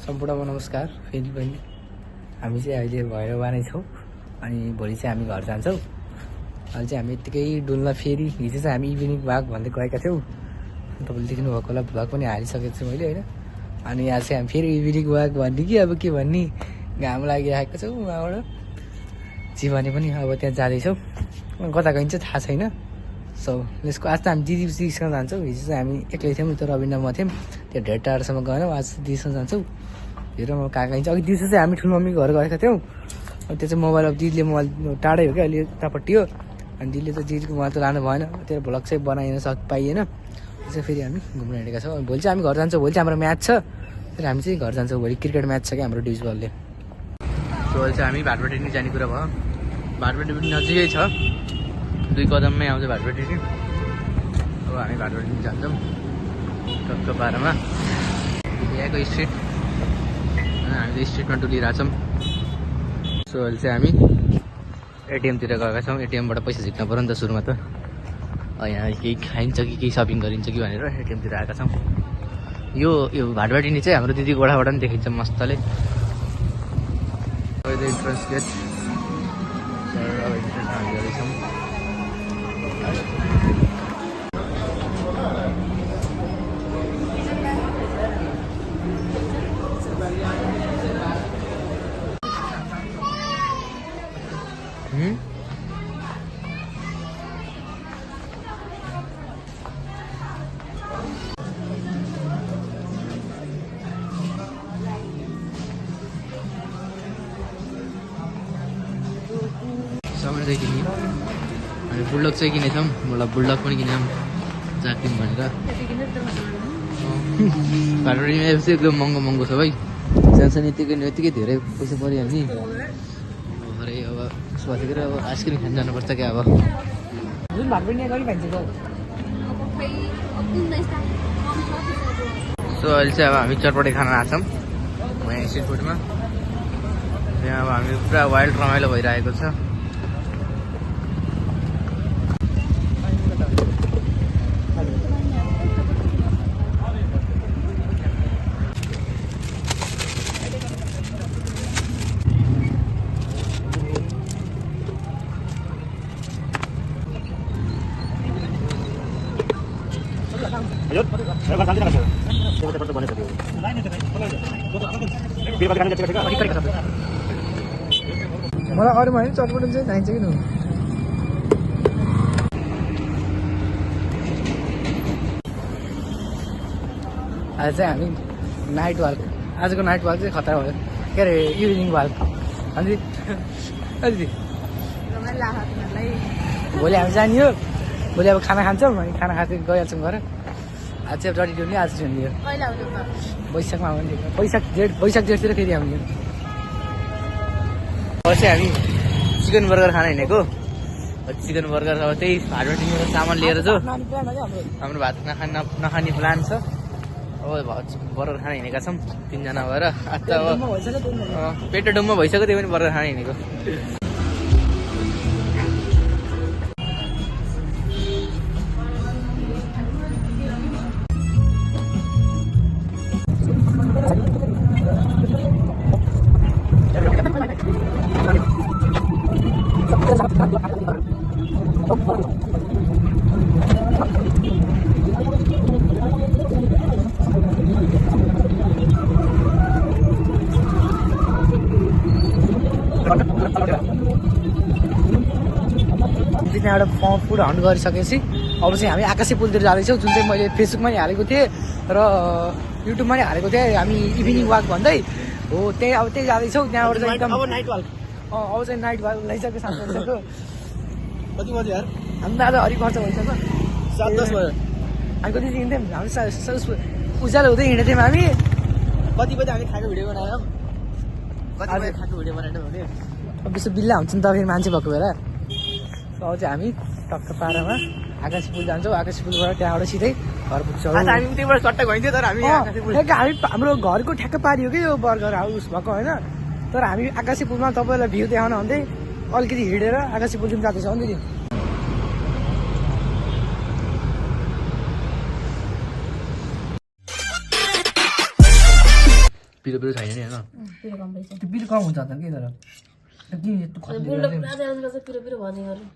सम्पूर्णमा नमस्कार। फेरि पनि हामी चाहिँ अहिले भैरवा नै छौँ अनि भोलि चाहिँ हामी घर जान्छौँ। अहिले चाहिँ हामी यत्तिकै डुल्न फेरि हिजो चाहिँ हामी इभिनिङ वाक भन्दै गएका थियौँ। तपाईँले देख्नु भएको होला, भ्लग पनि हालिसकेको छु मैले होइन। अनि आज चाहिँ हामी फेरि इभिनिङ वाक भन्ने कि अब के भन्ने घाम लागिरहेको छौँ उहाँबाट जीवनी पनि अब त्यहाँ जाँदैछौँ। कता गइन्छ थाहा छैन। सो यसको आज त हामी दिदीसँग जान्छौँ। हिजो चाहिँ हामी एक्लै थियौँ, त रविन्द्र म थियौँ, त्यो ढेड टाढोसम्म गएनौँ। आज दिदीसँग जान्छौँ। हेर म कहाँ गइन्छ। अघि दिउँसो चाहिँ हामी ठुलो मम्मीको घर गएका थियौँ। त्यो चाहिँ मोबाइल अब दिदीले मोबाइल टाढै हो क्या, अहिले यतापट्टि हो। अनि दिदीले त दिदीको मोबाइल त लानु भएन, त्यो भ्लग चाहिँ बनाइन पाइएन। त्यो चाहिँ फेरि हामी घुम्न हिँडेका छौँ। भोलि चाहिँ हामी घर जान्छौँ। भोलि चाहिँ हाम्रो म्याच छ, फेरि हामी चाहिँ घर जान्छौँ। भोलि क्रिकेट म्याच छ क्या हाम्रो डिभिजनले। सो अहिले चाहिँ हामी भाटपाटी नै जाने कुरा भयो। भाटपाटी पनि नजिकै छ, 2 कदममै आउँछ भाटपाटी नि। अब हामी भाटपाटी पनि जान्छौँ टक्क 12मा यहाँको स्ट्रिट। हामी त स्ट्रिटमा डुलिरहेछौँ। सो अहिले चाहिँ हामी एटिएमतिर गएका छौँ। एटिएमबाट पैसा झिक्न पऱ्यो नि त सुरुमा त। यहाँ केही खाइन्छ कि केही सपिङ गरिन्छ कि भनेर एटिएमतिर आएका छौँ। यो भाटपाटी नि चाहिँ हाम्रो दिदीको गोडाबाट पनि देखिन्छ मस्तले। इन्ट्रेन्स गेट अब इन्ट्रेन्समा हामी जाँदैछौँ। सामान चाहिँ किन्यौँ अनि बुल्डक चाहिँ किनेछौँ। मलाई बुल्डक पनि किन्यौँ जाकिम भनेर। भाटपाटीमा चाहिँ एकदम महँगो छ भाइ। सानसानो यत्तिकै धेरै पैसा परिहाल्ने। भरे अब सोचेर अब आइसक्रिम खान जानुपर्छ क्या अब। सो अहिले चाहिँ अब हामी चटपटे खान आएको छौँ यहाँ स्ट्रिट फुडमा। त्यहाँ अब हामी पुरा वाइल्ड रमाइलो भइरहेको छ। मलाई अरूमा होइन चटपटो चाहिँ चाहिन्छ कि आज चाहिँ हामी नाइट वाक, आजको नाइट वाक चाहिँ खतरा भयो। के अरे इभिनिङ वाक। अनि भोलि हामी जाने हो। भोलि अब खाना खान्छौँ अनि खाना खाँदै गइहाल्छौँ घर। आज चाहिँ डटी डुल्ने आज चाहिँ वैशाखमा आउने। वैशाख जेठतिर फेरि हामीले चाहिँ हामी चिकन बर्गर खान हिँडेको। चिकन बर्गर अब त्यही भाटपाटीबाट सामान लिएर जो हाम्रो भात नखाने प्लान छ। अब बर्गर खान हिँडेका छौँ 3 जना भएर। आज त अब पेट डुम्म भइसक्यो, त्यही पनि बर्गर खान हिँडेको। त्यहाँबाट फुड हन्ट गरिसकेपछि अब चाहिँ हामी आकाशे पुलतिर जाँदैछौँ, जुन चाहिँ मैले फेसबुकमा नि हालेको थिएँ र युट्युबमा नि हालेको थिएँ। हामी इभिनिङ वाक भन्दै हो त्यही अब त्यही जाँदैछौँ। त्यहाँबाट चाहिँ एकदम नाइट वाक। अब चाहिँ नाइट वाक लगाइसक्यो 7 बजीसक्यो। कति बज्यो यार? हामी त आज हरिपर्छ भइसक्यो 7-10 बज्यो। हामी कति हिँड्थ्यौँ? हामी उज्यालो हुँदै हिँडेको थियौँ हामी। कति बजी हामी खाएको भिडियो बनायौँ? कति बजी खाएको भिडियो बनाएनौँ भने अब त्यसो बिल्ला हुन्छ नि त फेरि मान्छे भएको बेला। अब चाहिँ हामी टक्क 12मा आकाशे पुल जान्छौँ। आकाशे पुलबाट त्यहाँबाट सिधै घर पुग्छौँ। हामी उतैबाट सट्टा गइन्थ्यो, तर हामी हाम्रो घरको ठ्याक्क पारि हो कि यो बर्गर हाउस भएको होइन। तर हामी आकाशे पुलमा तपाईँलाई भ्यू देखाउन भन्दै अलिकति हिँडेर आकाशे पुलतिर जाँदैछौँ नि दिदी। पिरो पिरो छैन नि होइन पिरो कम रहेछ त्यो पिरो कम हुन्छ त के तर किन यस्तो बुढो राजा पिरो पिरो भन्ने गरौँ